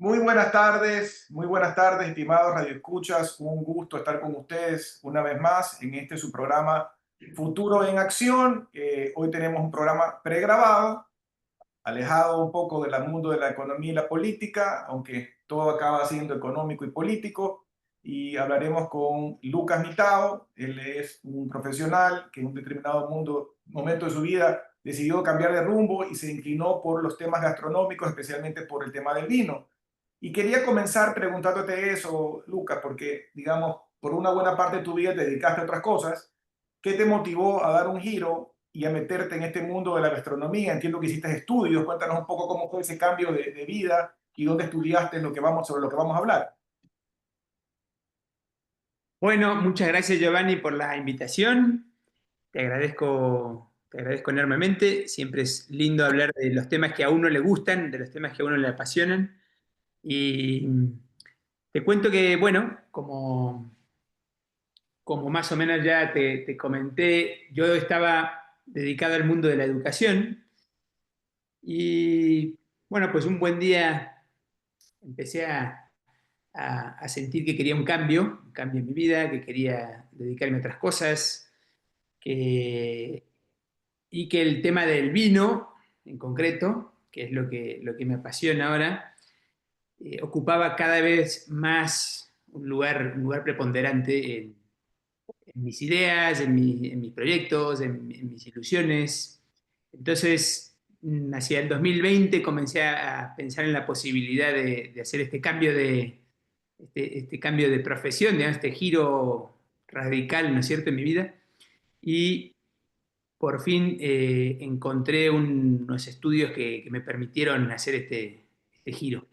Muy buenas tardes, estimados radioescuchas. Un gusto estar con ustedes una vez más en este su programa Futuro en Acción. Hoy tenemos un programa pregrabado, alejado un poco del mundo de la economía y la política, aunque todo acaba siendo económico y político. Y hablaremos con Lucas Mitao. Él es un profesional que en un determinado momento de su vida decidió cambiar de rumbo y se inclinó por los temas gastronómicos, especialmente por el tema del vino. Y quería comenzar preguntándote eso, Lucas, porque, digamos, por una buena parte de tu vida te dedicaste a otras cosas. ¿Qué te motivó a dar un giro y a meterte en este mundo de la gastronomía? Entiendo que hiciste estudios. Cuéntanos un poco cómo fue ese cambio de vida y dónde estudiaste sobre lo que vamos a hablar. Bueno, muchas gracias Giovanni por la invitación. Te agradezco enormemente. Siempre es lindo hablar de los temas que a uno le gustan, de los temas que a uno le apasionan. Y te cuento que, bueno, como más o menos ya te comenté, yo estaba dedicado al mundo de la educación y, bueno, pues un buen día empecé a sentir que quería un cambio en mi vida, que quería dedicarme a otras cosas que, y que el tema del vino, en concreto, que es lo que me apasiona ahora, ocupaba cada vez más un lugar preponderante en mis ideas, en mis proyectos, en mis ilusiones. Entonces, hacia el 2020 comencé a pensar en la posibilidad de hacer este cambio de profesión, digamos, este giro radical, ¿no es cierto?, en mi vida. Y por fin encontré unos estudios que me permitieron hacer este giro.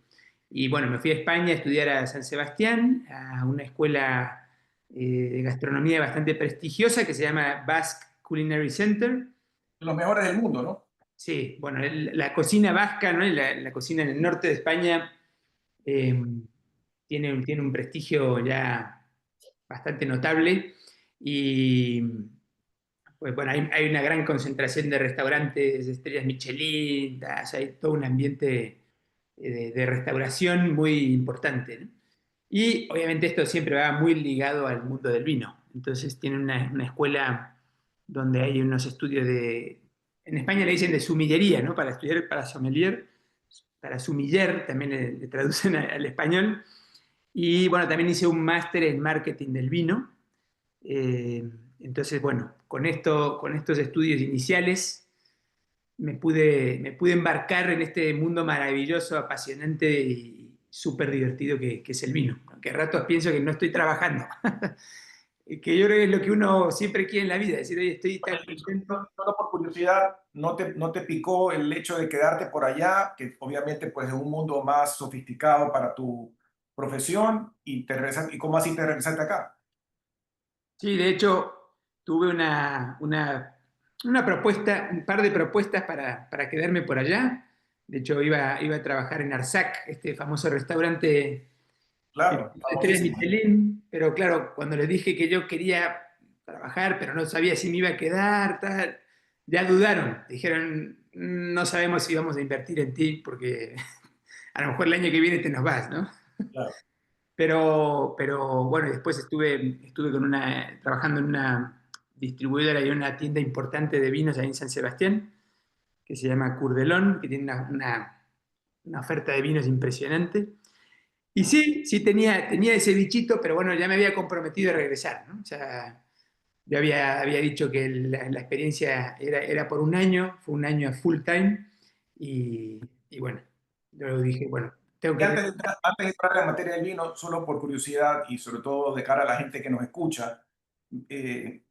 Y bueno, me fui a España a estudiar a San Sebastián, a una escuela de gastronomía bastante prestigiosa que se llama Basque Culinary Center. Los mejores del mundo, ¿no? Sí, bueno, la cocina vasca, ¿no? La cocina en el norte de España eh, tiene un prestigio ya bastante notable y pues bueno, hay una gran concentración de restaurantes, de estrellas Michelin, o sea, hay todo un ambiente de restauración muy importante, ¿no? Y obviamente esto siempre va muy ligado al mundo del vino. Entonces tienen una escuela donde hay unos estudios en España le dicen de sumillería, ¿no? Para estudiar, para sommelier, para sumiller, también le traducen al español. Y bueno, también hice un máster en marketing del vino. Eh, entonces, bueno, con estos estudios iniciales me pude embarcar en este mundo maravilloso, apasionante y súper divertido que es el vino. Aunque a ratos pienso que no estoy trabajando. Que yo creo que es lo que uno siempre quiere en la vida, decir, oye, estoy tan contento. Solo por curiosidad, ¿no te picó el hecho de quedarte por allá, que obviamente pues es un mundo más sofisticado para tu profesión y cómo así te regresaste acá? Sí, de hecho, tuve una propuesta, un par de propuestas para quedarme por allá. De hecho, iba a trabajar en Arsac, este famoso restaurante Claro, estrellas famosísimo. Michelin, pero claro, cuando les dije que yo quería trabajar, pero no sabía si me iba a quedar, tal, ya dudaron. Dijeron, no sabemos si vamos a invertir en ti porque a lo mejor el año que viene te nos vas, ¿no? Claro. Pero bueno, después estuve trabajando en una distribuidora y una tienda importante de vinos ahí en San Sebastián, que se llama Curdelón, que tiene una oferta de vinos impresionante. Y sí, sí tenía ese bichito, pero bueno, ya me había comprometido a regresar, ¿no? O sea, yo había dicho que la experiencia era por un año, fue un año full time, y bueno, yo dije, bueno, tengo Y que antes de entrar en la materia del vino, solo por curiosidad y sobre todo de cara a la gente que nos escucha, eh,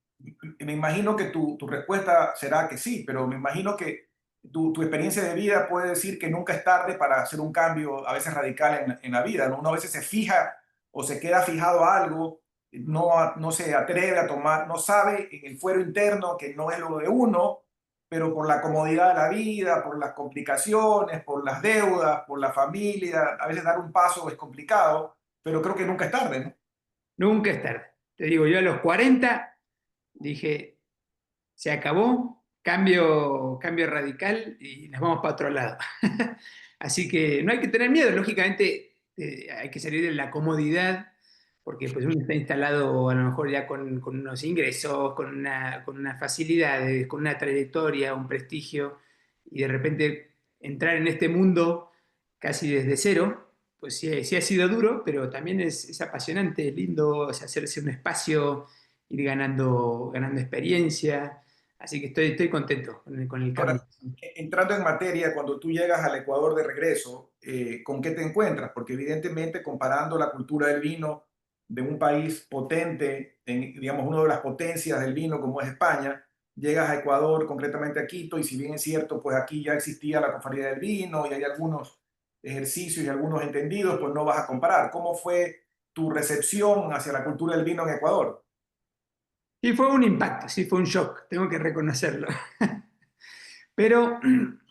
me imagino que tu respuesta será que sí, pero me imagino que tu experiencia de vida puede decir que nunca es tarde para hacer un cambio a veces radical en la vida, ¿no? Uno a veces se fija o se queda fijado a algo, no se atreve a tomar, no sabe en el fuero interno que no es lo de uno, pero por la comodidad de la vida, por las complicaciones, por las deudas, por la familia, a veces dar un paso es complicado, pero creo que nunca es tarde, ¿no? Nunca es tarde. Te digo, yo a los 40 dije, se acabó, cambio radical y nos vamos para otro lado. Así que no hay que tener miedo, lógicamente hay que salir de la comodidad, porque pues uno está instalado a lo mejor ya con unos ingresos, con unas facilidades, con una trayectoria, un prestigio, y de repente entrar en este mundo casi desde cero, pues sí, sí ha sido duro, pero también es apasionante, es lindo, o sea, hacerse un espacio, ir ganando experiencia, así que estoy contento con el Ahora, cambio. entrando en materia, cuando tú llegas al Ecuador de regreso, ¿con qué te encuentras? Porque evidentemente comparando la cultura del vino de un país potente, digamos, una de las potencias del vino como es España, llegas a Ecuador, concretamente a Quito, y si bien es cierto, pues aquí ya existía la cofradía del vino y hay algunos ejercicios y algunos entendidos, pues no vas a comparar. ¿Cómo fue tu recepción hacia la cultura del vino en Ecuador? Sí, fue un impacto, sí, fue un shock, tengo que reconocerlo. Pero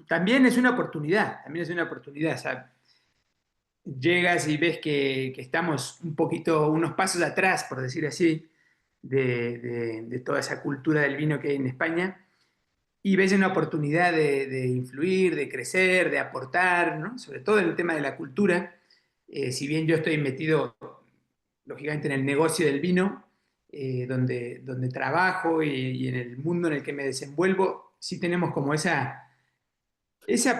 también es una oportunidad, también es una oportunidad. O sea, llegas y ves que estamos un poquito, unos pasos atrás, por decir así, de toda esa cultura del vino que hay en España, y ves una oportunidad de influir, de crecer, de aportar, ¿no? Sobre todo en el tema de la cultura. Si bien yo estoy metido, lógicamente, en el negocio del vino, donde trabajo y en el mundo en el que me desenvuelvo, sí tenemos como esa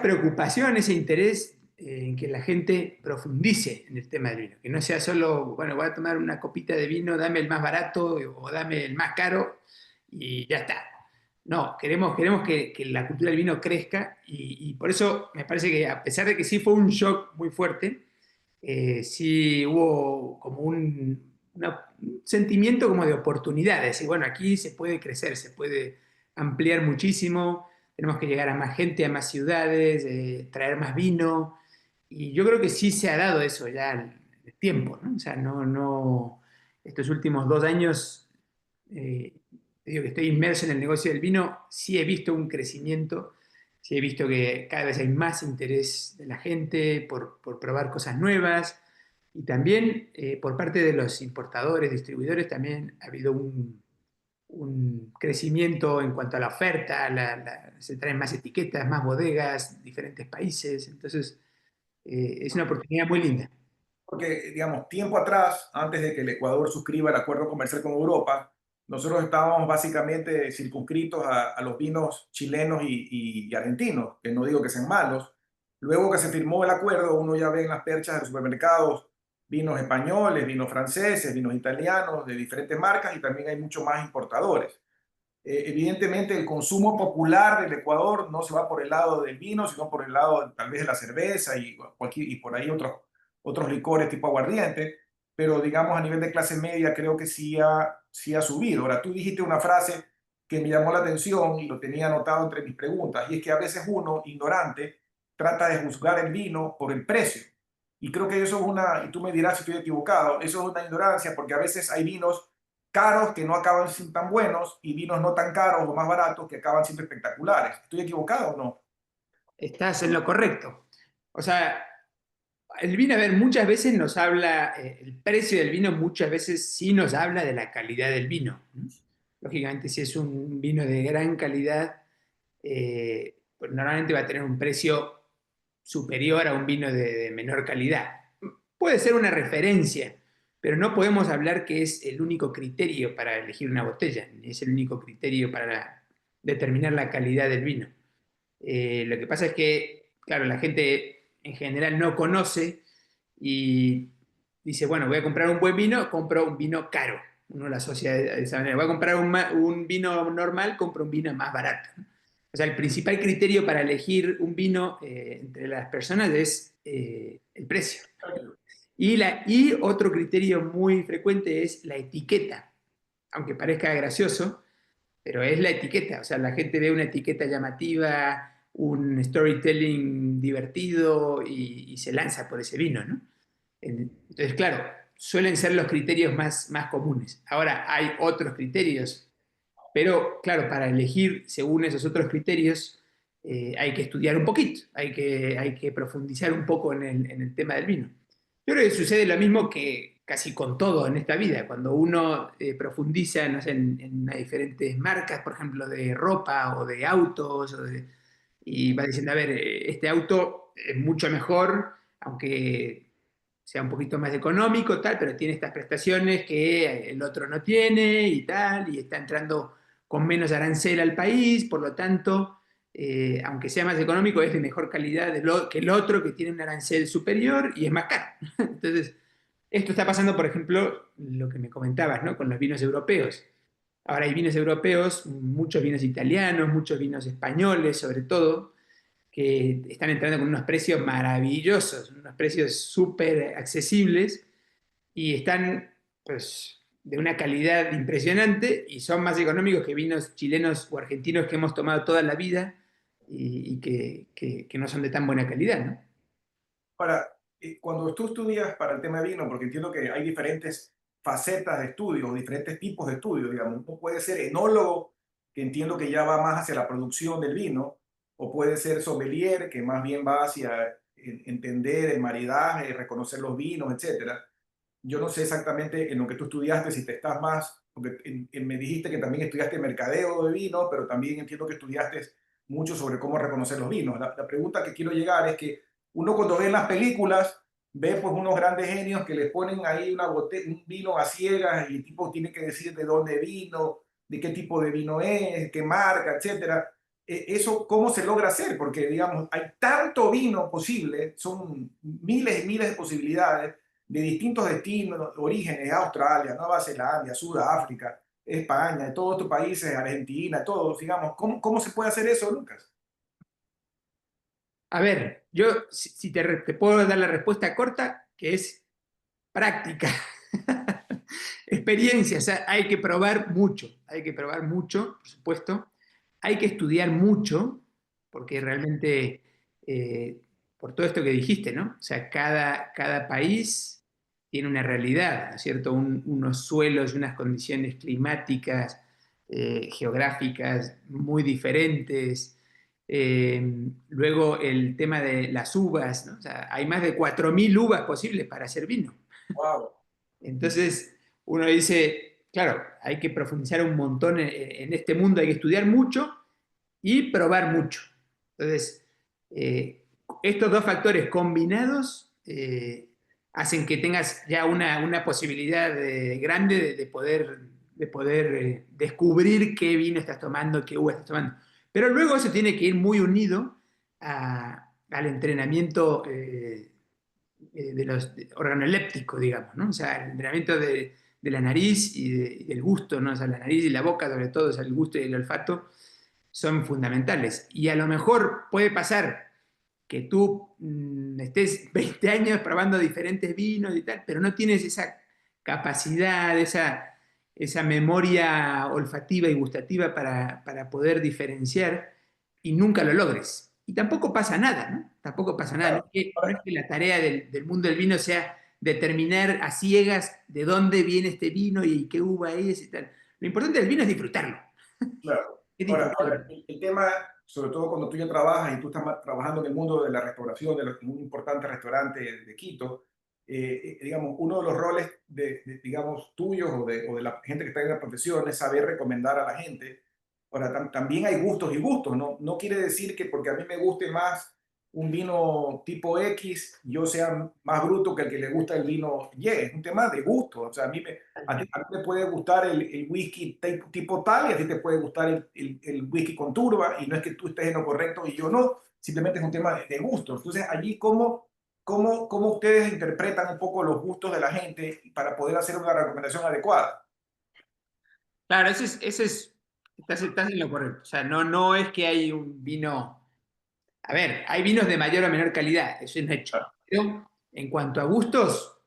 preocupación, ese interés en que la gente profundice en el tema del vino, que no sea solo, bueno, voy a tomar una copita de vino, dame el más barato o dame el más caro y ya está. No, queremos que la cultura del vino crezca y por eso me parece que a pesar de que sí fue un shock muy fuerte, sí hubo como un sentimiento como de oportunidad, de decir, bueno, aquí se puede crecer, se puede ampliar muchísimo, tenemos que llegar a más gente, a más ciudades, traer más vino, y yo creo que sí se ha dado eso ya en el tiempo, ¿no? O sea, estos últimos 2 años, eh, te digo que estoy inmerso en el negocio del vino, sí he visto un crecimiento, sí he visto que cada vez hay más interés de la gente por probar cosas nuevas, y también por parte de los importadores, distribuidores, también ha habido un crecimiento en cuanto a la oferta, se traen más etiquetas, más bodegas, diferentes países, entonces es una oportunidad muy linda. Porque, digamos, tiempo atrás, antes de que el Ecuador suscriba el acuerdo comercial con Europa, nosotros estábamos básicamente circunscritos a los vinos chilenos y argentinos, que no digo que sean malos. Luego que se firmó el acuerdo, uno ya ve en las perchas de los supermercados vinos españoles, vinos franceses, vinos italianos, de diferentes marcas y también hay mucho más importadores. Evidentemente, el consumo popular del Ecuador no se va por el lado del vino, sino por el lado tal vez de la cerveza y por ahí otros licores tipo aguardiente, pero digamos a nivel de clase media creo que sí ha subido. Ahora, tú dijiste una frase que me llamó la atención y lo tenía anotado entre mis preguntas, y es que a veces uno, ignorante, trata de juzgar el vino por el precio. Y creo que eso es y tú me dirás si estoy equivocado, eso es una ignorancia porque a veces hay vinos caros que no acaban siendo tan buenos y vinos no tan caros o más baratos que acaban siendo espectaculares. ¿Estoy equivocado o no? Estás en lo correcto. O sea, el vino, a ver, muchas veces nos habla, el precio del vino muchas veces sí nos habla de la calidad del vino, ¿no? Lógicamente, si es un vino de gran calidad, pues normalmente va a tener un precio superior a un vino de menor calidad. Puede ser una referencia, pero no podemos hablar que es el único criterio para elegir una botella, ni es el único criterio para determinar la calidad del vino. Lo que pasa es que, claro, la gente en general no conoce y dice, bueno, voy a comprar un buen vino, compro un vino caro. Uno lo asocia de esa manera. Voy a comprar un vino normal, compro un vino más barato. O sea, el principal criterio para elegir un vino entre las personas es el precio. Y otro criterio muy frecuente es la etiqueta. Aunque parezca gracioso, pero es la etiqueta. O sea, la gente ve una etiqueta llamativa, un storytelling divertido y se lanza por ese vino, ¿no? Entonces, claro, suelen ser los criterios más comunes. Ahora, hay otros criterios, pero claro, para elegir según esos otros criterios hay que estudiar un poquito, hay que profundizar un poco en el tema del vino. Yo creo que sucede lo mismo que casi con todo en esta vida, cuando uno profundiza, no sé, en diferentes marcas, por ejemplo, de ropa o de autos, y va diciendo, a ver, este auto es mucho mejor, aunque sea un poquito más económico, tal, pero tiene estas prestaciones que el otro no tiene y tal, y está entrando con menos arancel al país, por lo tanto, aunque sea más económico, es de mejor calidad que el otro que tiene un arancel superior y es más caro. Entonces, esto está pasando, por ejemplo, lo que me comentabas, ¿no? Con los vinos europeos. Ahora hay vinos europeos, muchos vinos italianos, muchos vinos españoles, sobre todo, que están entrando con unos precios maravillosos, unos precios súper accesibles y están, pues, de una calidad impresionante y son más económicos que vinos chilenos o argentinos que hemos tomado toda la vida y que no son de tan buena calidad, ¿no? Ahora, cuando tú estudias para el tema de vino, porque entiendo que hay diferentes facetas de estudio, diferentes tipos de estudio, digamos, uno puede ser enólogo, que entiendo que ya va más hacia la producción del vino, o puede ser sommelier, que más bien va hacia entender el maridaje, reconocer los vinos, etcétera. Yo no sé exactamente en lo que tú estudiaste, si te estás más, porque me dijiste que también estudiaste mercadeo de vino, pero también entiendo que estudiaste mucho sobre cómo reconocer los vinos. La pregunta que quiero llegar es que uno cuando ve en las películas, ve pues unos grandes genios que les ponen ahí una botella, un vino a ciegas y el tipo tiene que decir de dónde vino, de qué tipo de vino es, qué marca, etcétera. Eso, ¿cómo se logra hacer? Porque, digamos, hay tanto vino posible, son miles y miles de posibilidades de distintos destinos, orígenes, Australia, Nueva Zelanda, Sudáfrica, España, de todos estos países, Argentina, todos, digamos, ¿cómo se puede hacer eso, Lucas? A ver, yo si te puedo dar la respuesta corta, que es práctica, experiencia, o sea, hay que probar mucho, por supuesto, hay que estudiar mucho, porque realmente, por todo esto que dijiste, ¿no? O sea, cada país tiene una realidad, ¿no es cierto? Unos suelos, unas condiciones climáticas, geográficas muy diferentes. Luego el tema de las uvas, ¿no? O sea, hay más de 4.000 uvas posibles para hacer vino. Wow. Entonces, uno dice, claro, hay que profundizar un montón en este mundo, hay que estudiar mucho y probar mucho. Entonces, estos dos factores combinados hacen que tengas ya una posibilidad grande de poder descubrir qué vino estás tomando, qué uva estás tomando. Pero luego eso tiene que ir muy unido al entrenamiento de los organolépticos, digamos, ¿no? O sea, el entrenamiento de la nariz y del gusto, ¿no? O sea, la nariz y la boca, sobre todo, o sea, el gusto y el olfato son fundamentales. Y a lo mejor puede pasar que tú estés 20 años probando diferentes vinos y tal, pero no tienes esa capacidad, esa memoria olfativa y gustativa para poder diferenciar y nunca lo logres. Y tampoco pasa nada, ¿no? Tampoco pasa nada. No Claro. es que, no es Ahora, que la tarea del mundo del vino sea determinar a ciegas de dónde viene este vino y qué uva es y tal. Lo importante del vino es disfrutarlo. claro. Es Ahora, disfrutarlo. el tema, sobre todo cuando tú ya trabajas y tú estás trabajando en el mundo de la restauración en un importante restaurante de Quito, digamos, uno de los roles digamos, tuyos o de la gente que está en la profesión es saber recomendar a la gente. Ahora, también hay gustos y gustos, ¿no? No quiere decir que porque a mí me guste más un vino tipo X, yo sea más bruto que el que le gusta el vino Y. Es un tema de gusto. O sea, a ti te puede gustar el whisky tipo tal y a ti te puede gustar el whisky con turba y no es que tú estés en lo correcto y yo no, simplemente es un tema de gustos. Entonces, allí, ¿cómo ustedes interpretan un poco los gustos de la gente para poder hacer una recomendación adecuada? Claro, estás en lo correcto. O sea, no es que hay un vino. A ver, hay vinos de mayor o menor calidad, eso es un hecho. Pero en cuanto a gustos,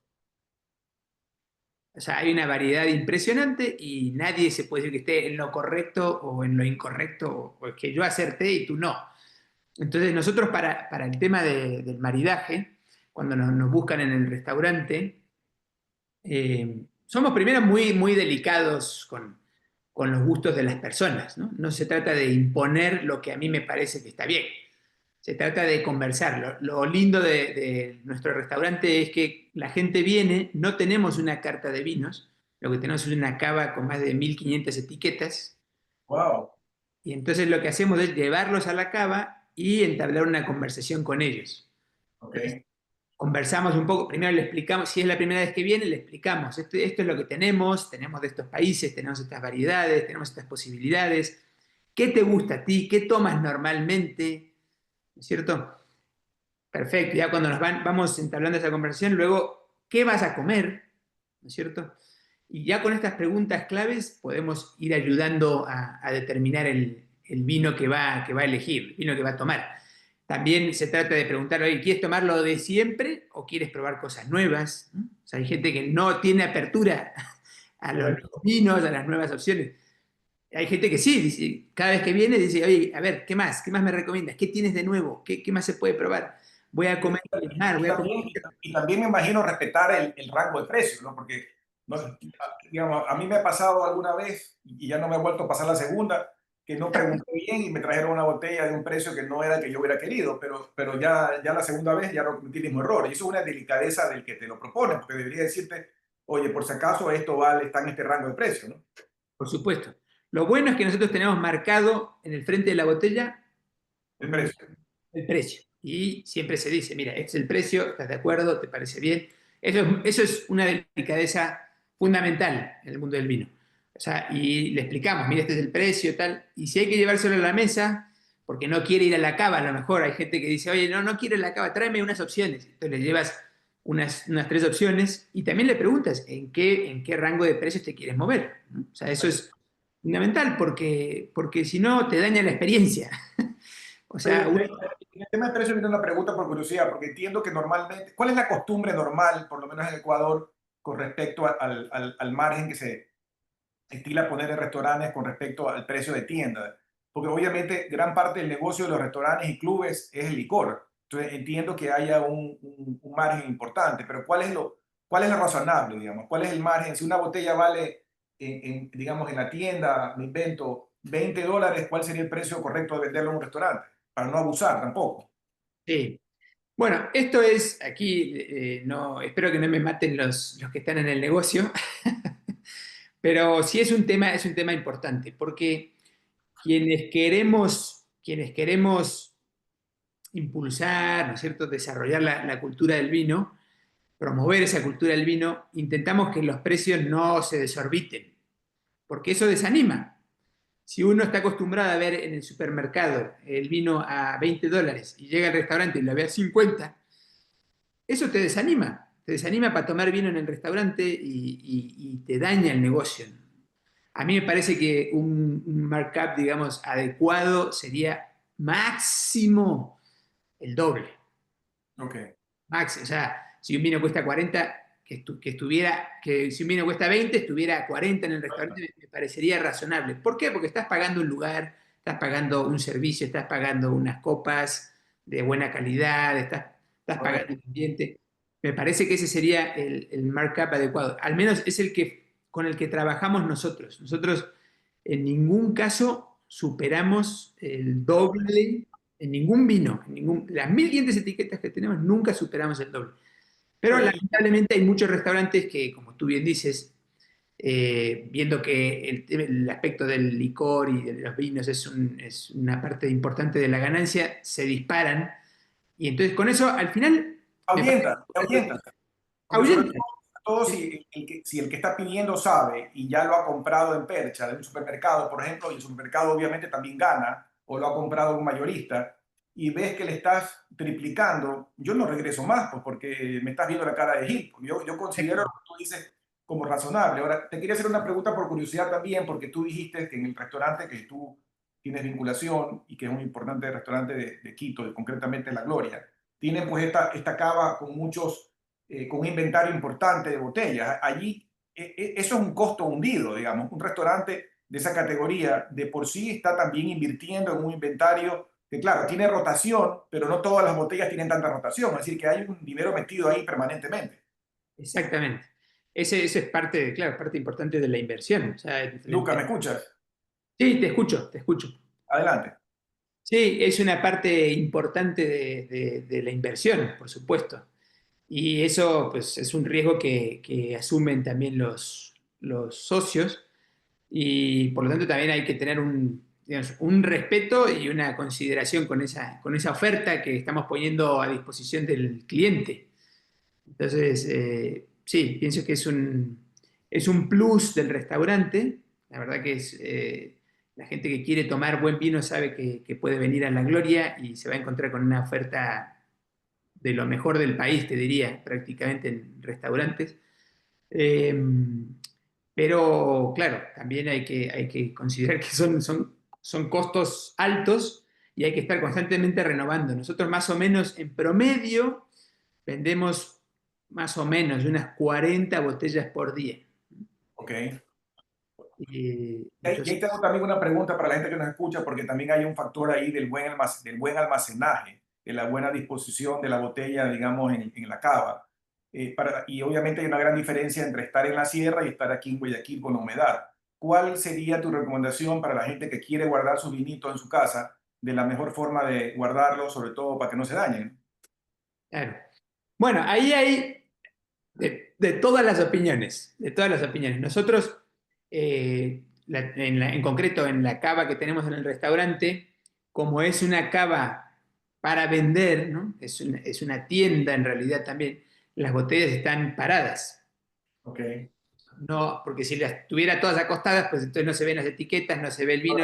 o sea, hay una variedad impresionante y nadie se puede decir que esté en lo correcto o en lo incorrecto, o es que yo acerté y tú no. Entonces, nosotros para el tema del maridaje, cuando nos buscan en el restaurante, somos primero muy delicados con los gustos de las personas, ¿no? No se trata de imponer lo que a mí me parece que está bien. Se trata de conversar. Lo lindo de nuestro restaurante es que la gente viene, no tenemos una carta de vinos, lo que tenemos es una cava con más de 1.500 etiquetas, Wow. y entonces lo que hacemos es llevarlos a la cava y entablar una conversación con ellos. Ok. Conversamos un poco, primero le explicamos, si es la primera vez que viene, le explicamos, esto es lo que tenemos de estos países, tenemos estas variedades, tenemos estas posibilidades, ¿qué te gusta a ti? ¿Qué tomas normalmente? ¿No es cierto? Perfecto, ya cuando vamos entablando esa conversación, luego, ¿qué vas a comer? ¿No es cierto? Y ya con estas preguntas claves podemos ir ayudando a determinar el vino que va a elegir, el vino que va a tomar. También se trata de preguntar, oye, ¿quieres tomarlo de siempre o quieres probar cosas nuevas? ¿No? O sea, hay gente que no tiene apertura a los Correcto. nuevos vinos, a las nuevas opciones. Hay gente que sí, dice, cada vez que viene dice, oye, a ver, ¿qué más? ¿Qué más me recomiendas? ¿Qué tienes de nuevo? ¿Qué más se puede probar? Voy a comer en el mar, Y voy a comer... también, y también me imagino respetar el rango de precios, ¿no? Porque, no, digamos, a mí me ha pasado alguna vez, y ya no me ha vuelto a pasar la segunda, que no pregunté bien y me trajeron una botella de un precio que no era el que yo hubiera querido, pero ya la segunda vez ya no cometí el mismo error. Y eso es una delicadeza del que te lo propone, porque debería decirte, oye, por si acaso esto vale, está en este rango de precio, ¿no? Por supuesto. Lo bueno es que nosotros tenemos marcado en el frente de la botella El precio. el precio. Y siempre se dice, mira, este es el precio, ¿estás de acuerdo? ¿Te parece bien? Eso es una delicadeza fundamental en el mundo del vino. O sea, y le explicamos, mira, este es el precio, tal. Y si hay que llevárselo a la mesa, porque no quiere ir a la cava, a lo mejor hay gente que dice, oye, no quiero ir a la cava, tráeme unas opciones. Entonces le llevas unas tres opciones y también le preguntas en qué rango de precios te quieres mover, ¿no? O sea, eso es fundamental porque si no te daña la experiencia. O sea, Oye, en el tema de precio, viene una pregunta por curiosidad, porque entiendo que normalmente, ¿cuál es la costumbre normal, por lo menos en Ecuador, con respecto al margen que se estila poner en restaurantes con respecto al precio de tienda? Porque obviamente gran parte del negocio de los restaurantes y clubes es el licor. Entonces entiendo que haya un margen importante, pero ¿cuál es lo razonable, digamos? ¿Cuál es el margen? Si una botella vale, digamos, en la tienda, me invento, $20, ¿cuál sería el precio correcto de venderlo en un restaurante? Para no abusar tampoco. sí. Bueno, esto es, aquí, no, espero que no me maten los que están en el negocio, pero sí es un tema importante, porque quienes queremos impulsar, ¿no es cierto?, desarrollar la cultura del vino, promover esa cultura del vino, intentamos que los precios no se desorbiten, porque eso desanima. Si uno está acostumbrado a ver en el supermercado el vino a $20 y llega al restaurante y lo ve a 50, eso te desanima para tomar vino en el restaurante y te daña el negocio. A mí me parece que un markup, digamos, adecuado sería máximo el doble. Ok. Máximo, o sea, si un vino cuesta 40, que si un vino cuesta 20, estuviera a 40 en el restaurante, me parecería razonable. ¿Por qué? Porque estás pagando un lugar, estás pagando un servicio, estás pagando unas copas de buena calidad, estás pagando Correcto. el ambiente. Me parece que ese sería el markup adecuado. Al menos es el que con el que trabajamos nosotros. Nosotros en ningún caso superamos el doble en ningún vino, las 1500 etiquetas que tenemos, nunca superamos el doble. Pero Oye, lamentablemente hay muchos restaurantes que, como tú bien dices, viendo que el aspecto del licor y de los vinos es una parte importante de la ganancia, se disparan. Y entonces con eso, al final, me parece ahuyenta, ahuyenta. Porque sobre ahuyenta. todo si si el que está pidiendo sabe y ya lo ha comprado en percha de un supermercado, por ejemplo, y el supermercado obviamente también gana, o lo ha comprado un mayorista, y ves que le estás triplicando, yo no regreso más, pues porque me estás viendo la cara de Gil. Yo considero lo que tú dices como razonable. Ahora, te quería hacer una pregunta por curiosidad también, porque tú dijiste que en el restaurante que tú tienes vinculación y que es un importante restaurante de Quito, y concretamente La Gloria, tienen pues esta cava con muchos con un inventario importante de botellas. Allí, eso es un costo hundido, digamos. Un restaurante de esa categoría de por sí está también invirtiendo en un inventario que, claro, tiene rotación, pero no todas las botellas tienen tanta rotación. Es decir, que hay un dinero metido ahí permanentemente. Exactamente. Ese es parte, claro, parte importante de la inversión. O sea, es Luca, ¿me diferente. escuchas? Sí, te escucho, te escucho. Adelante. Sí, es una parte importante de la inversión, por supuesto. Y eso pues, es un riesgo que asumen también los socios y por lo tanto también hay que tener digamos, un respeto y una consideración con esa oferta que estamos poniendo a disposición del cliente. Entonces, sí, pienso que es un plus del restaurante. La verdad que es, la gente que quiere tomar buen vino sabe que puede venir a La Gloria y se va a encontrar con una oferta de lo mejor del país, te diría, prácticamente en restaurantes. Eh, pero claro, también hay que considerar que son costos altos y hay que estar constantemente renovando. Nosotros más o menos en promedio vendemos más o menos unas 40 botellas por día. Ok. Y Entonces, ahí tengo también una pregunta para la gente que nos escucha, porque también hay un factor ahí del buen almacenaje, de la buena disposición de la botella, digamos, en la cava. Y obviamente hay una gran diferencia entre estar en la sierra y estar aquí en Guayaquil con la humedad. ¿Cuál sería tu recomendación para la gente que quiere guardar su vinito en su casa de la mejor forma de guardarlo, sobre todo para que no se dañen? claro. Bueno, ahí hay de todas las opiniones, de todas las opiniones. Nosotros, en concreto en la cava que tenemos en el restaurante, como es una cava para vender, ¿no? Es una tienda en realidad también, las botellas están paradas. Ok. No, porque si las tuviera todas acostadas, pues entonces no se ven las etiquetas, no se ve el vino.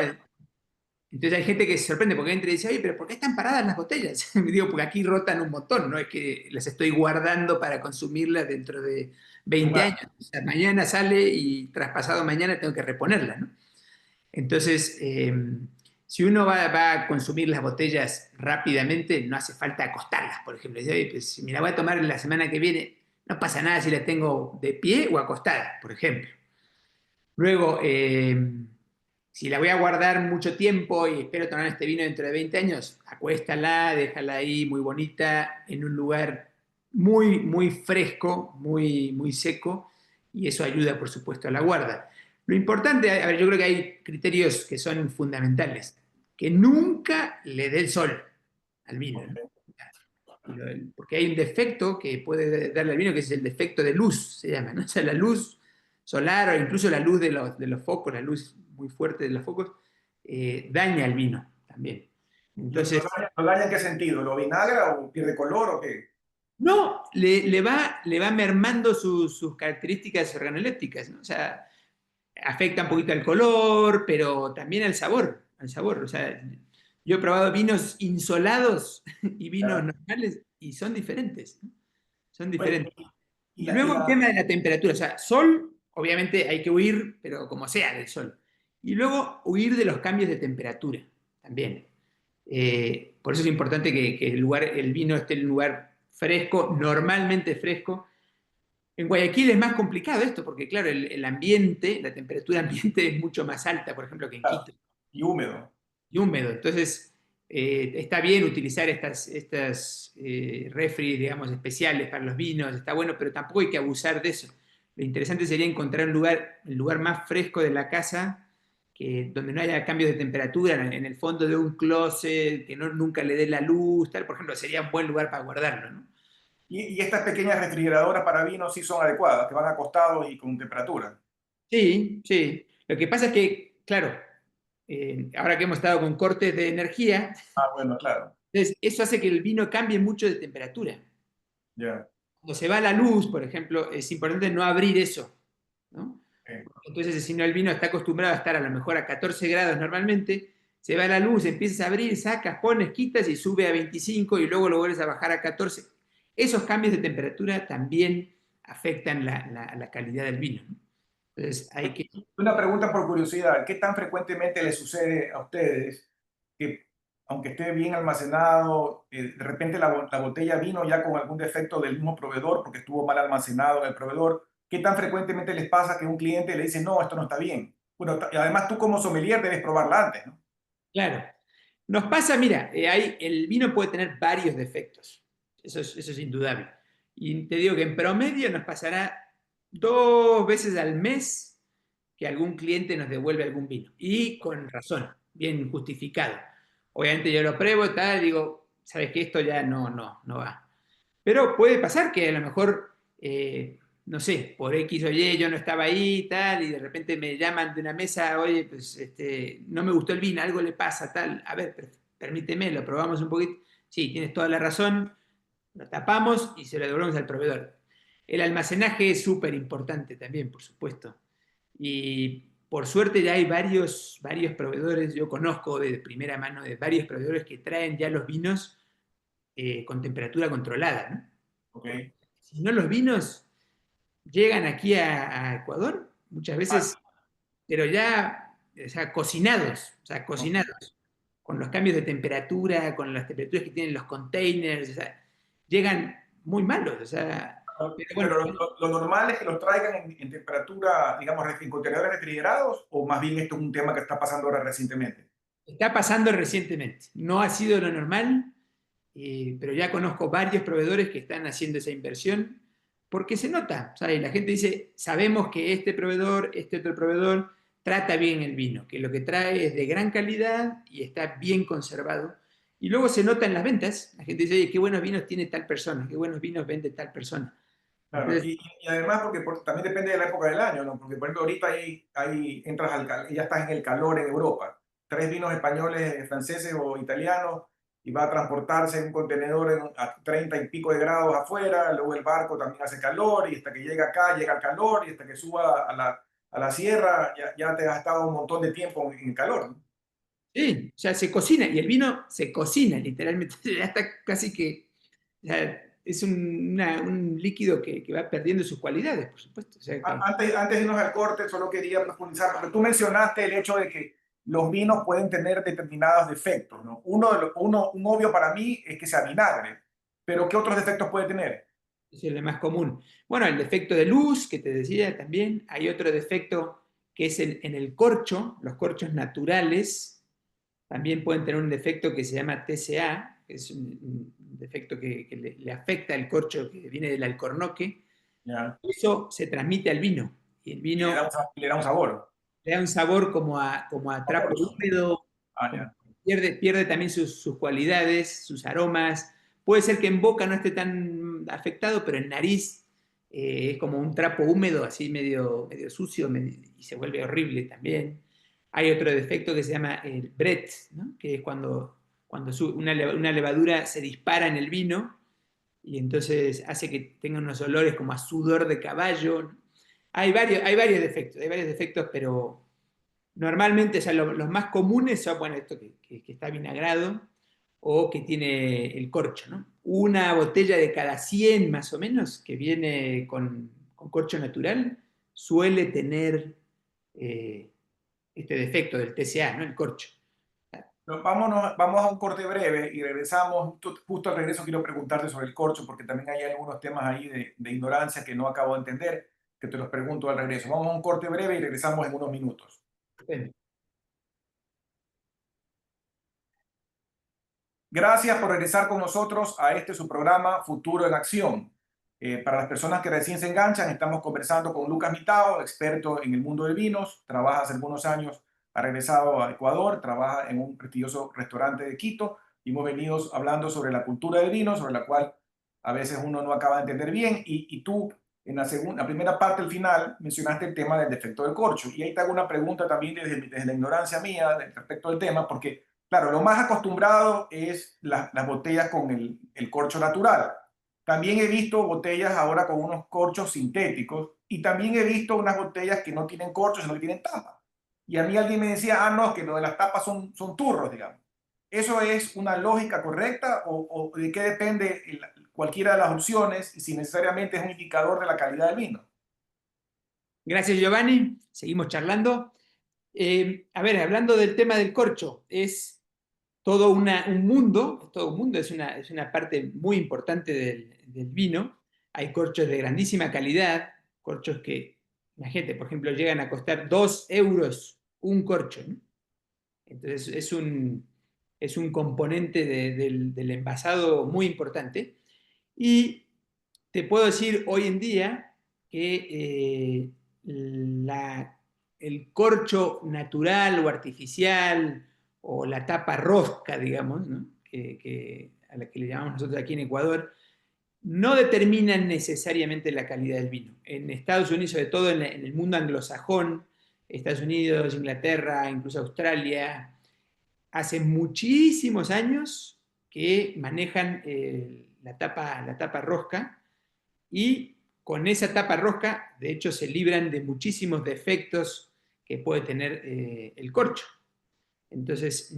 Entonces hay gente que se sorprende porque entra y dice, oye, pero ¿por qué están paradas las botellas? Me digo, porque aquí rotan un montón, no es que las estoy guardando para consumirlas dentro de 20 años. Claro. O sea, mañana sale y traspasado mañana tengo que reponerla, ¿no? Entonces, si uno va a consumir las botellas rápidamente, no hace falta acostarlas, por ejemplo. Dice, oye, pues si me la voy a tomar la semana que viene, no pasa nada si la tengo de pie o acostada, por ejemplo. Luego, si la voy a guardar mucho tiempo y espero tomar este vino dentro de 20 años, acuéstala, déjala ahí muy bonita, en un lugar muy, muy fresco, muy, muy seco, y eso ayuda, por supuesto, a la guarda. Lo importante, a ver, yo creo que hay criterios que son fundamentales. Que nunca le dé el sol al vino, ¿no? Ok. Porque hay un defecto que puede darle al vino, que es el defecto de luz, se llama, ¿no? O sea, la luz solar o incluso la luz de los focos, la luz muy fuerte de los focos, daña al vino también. Entonces, Lo daña en qué sentido? ¿Lo vinagra o pierde color o qué? no, le va mermando sus características organolépticas, ¿no? O sea, afecta un poquito al color, pero también al sabor, al sabor. O sea, yo he probado vinos insolados y vinos Ya. normales y son diferentes, ¿no? Son Oye, diferentes. y Y luego el la, tema de la temperatura, o sea, sol, obviamente hay que huir, pero como sea del sol. Y luego huir de los cambios de temperatura también. Por eso es importante que el lugar, el vino esté en un lugar fresco, normalmente fresco. En Guayaquil es más complicado esto, porque claro, el ambiente, la temperatura ambiente es mucho más alta, por ejemplo, que en Quito, y húmedo. y húmedo. Entonces, está bien utilizar estas refri, digamos, especiales para los vinos, está bueno, pero tampoco hay que abusar de eso. Lo interesante sería encontrar un lugar, el lugar más fresco de la casa, donde no haya cambios de temperatura, en el fondo de un closet, que no, nunca le dé la luz, tal, por ejemplo, sería un buen lugar para guardarlo, ¿no? Y estas pequeñas refrigeradoras para vinos sí son adecuadas, que van acostados y con temperatura. Sí, sí. Lo que pasa es que, claro, ahora que hemos estado con cortes de energía, Ah, bueno, claro. entonces eso hace que el vino cambie mucho de temperatura. Ya. Cuando se va la luz, por ejemplo, es importante no abrir eso, ¿no? Ok. Entonces, si no, el vino está acostumbrado a estar a lo mejor a 14 grados normalmente, se va la luz, empiezas a abrir, sacas, pones, quitas y sube a 25 y luego lo vuelves a bajar a 14. Esos cambios de temperatura también afectan la calidad del vino, ¿no? Entonces, hay que... Una pregunta por curiosidad, ¿qué tan frecuentemente les sucede a ustedes que, aunque esté bien almacenado, de repente la botella vino ya con algún defecto del mismo proveedor porque estuvo mal almacenado en el proveedor? ¿Qué tan frecuentemente les pasa que un cliente le dice, no, esto no está bien? Bueno, y además tú como sommelier debes probarla antes, ¿no? Claro. Nos pasa, mira, el vino puede tener varios defectos, eso es indudable. Y te digo que en promedio nos pasará 2 veces al mes que algún cliente nos devuelve algún vino. Y con razón, bien justificado. Obviamente yo lo pruebo, tal, digo, sabes que esto ya no va. Pero puede pasar que a lo mejor no sé, por X o Y yo no estaba ahí y tal, y de repente me llaman de una mesa, oye, pues no me gustó el vino, algo le pasa, tal, a ver, permíteme, lo probamos un poquito. Sí, tienes toda la razón, lo tapamos y se lo devolvemos al proveedor. El almacenaje es súper importante también, por supuesto. Y por suerte ya hay varios proveedores, yo conozco de primera mano de varios proveedores que traen ya los vinos con temperatura controlada, ¿no? ¿Ok? Porque si no, los vinos llegan aquí a Ecuador muchas Ah, veces, pero ya, o sea, ok. cocinados, con los cambios de temperatura, con las temperaturas que tienen los containers, o sea, llegan muy malos, o sea, pero bueno, Pero lo normal es que los traigan en temperatura, digamos, en contenedores refrigerados, o más bien esto es un tema que está pasando ahora recientemente. está pasando recientemente, no ha sido lo normal, pero ya conozco varios proveedores que están haciendo esa inversión porque se nota, ¿sabes? La gente dice, sabemos que este proveedor, este otro proveedor, trata bien el vino, que lo que trae es de gran calidad y está bien conservado. Y luego se nota en las ventas, la gente dice, oye, qué buenos vinos tiene tal persona, qué buenos vinos vende tal persona. Claro, Entonces, y además porque también depende de la época del año, ¿no? Porque por ejemplo ahorita entras ya estás en el calor en Europa. Tres vinos españoles, franceses o italianos y va a transportarse en un contenedor a 30 y pico de grados afuera, luego el barco también hace calor y hasta que llega acá llega el calor y hasta que suba a la sierra ya te has estado un montón de tiempo en calor, ¿no? sí, o sea, se cocina y el vino se cocina literalmente, ya está casi que, o sea, es un líquido que va perdiendo sus cualidades, por supuesto. O sea que Antes de irnos al corte, solo quería profundizar, porque tú mencionaste el hecho de que los vinos pueden tener determinados defectos, ¿no? Un obvio para mí es que sea vinagre, pero ¿qué otros defectos puede tener? es el más común. Bueno, el defecto de luz, que te decía también, hay otro defecto que es en el corcho, los corchos naturales también pueden tener un defecto que se llama TCA, que es un defecto que le afecta al corcho que viene del alcornoque. ¿Ya? Eso se transmite al vino y el Y vino le da un sabor. le da un sabor como a trapo húmedo, Ah, como ya. pierde también sus cualidades, sus aromas. Puede ser que en boca no esté tan afectado, pero en nariz es como un trapo húmedo, así medio sucio, y se vuelve horrible también. Hay otro defecto que se llama el Brett, ¿no? Que es cuando una levadura se dispara en el vino y entonces hace que tenga unos olores como a sudor de caballo. Hay varios defectos, pero normalmente, o sea, los más comunes son, bueno, esto que está vinagrado o que tiene el corcho, ¿no? Una botella de cada 100 más o menos que viene con corcho natural suele tener eh, este defecto del TCA, ¿no? El corcho. Vamos a un corte breve y regresamos. Justo al regreso quiero preguntarte sobre el corcho, porque también hay algunos temas ahí de ignorancia que no acabo de entender, que te los pregunto al regreso. Vamos a un corte breve y regresamos en unos minutos. Bueno, Gracias por regresar con nosotros a este su programa Futuro en Acción. Para las personas que recién se enganchan, estamos conversando con Lucas Mitao, experto en el mundo de vinos, trabaja hace algunos años, ha regresado a Ecuador, trabaja en un prestigioso restaurante de Quito y hemos venido hablando sobre la cultura del vino, sobre la cual a veces uno no acaba de entender bien y tú en la primera parte, al final, mencionaste el tema del defecto del corcho y ahí te hago una pregunta también desde la ignorancia mía respecto al tema, porque claro, lo más acostumbrado es las botellas con el corcho natural. También he visto botellas ahora con unos corchos sintéticos y también he visto unas botellas que no tienen corcho, sino que tienen tapa. Y a mí alguien me decía, ah, no, que lo de las tapas son turros, digamos. ¿Eso es una lógica correcta o de qué depende cualquiera de las opciones y si necesariamente es un indicador de la calidad del vino? gracias, Giovanni. Seguimos charlando. A ver, hablando del tema del corcho, es todo un mundo, es una parte muy importante del vino. Hay corchos de grandísima calidad, corchos que, imagínate, por ejemplo, llegan a costar 2 euros un corcho, ¿no? Entonces es un componente del envasado muy importante. Y te puedo decir hoy en día que el corcho natural o artificial o la tapa rosca, digamos, ¿no? A la que le llamamos nosotros aquí en Ecuador, no determinan necesariamente la calidad del vino. En Estados Unidos, sobre todo en el mundo anglosajón, Estados Unidos, Inglaterra, incluso Australia, hace muchísimos años que manejan la tapa rosca y con esa tapa rosca, de hecho, se libran de muchísimos defectos que puede tener el corcho. Entonces,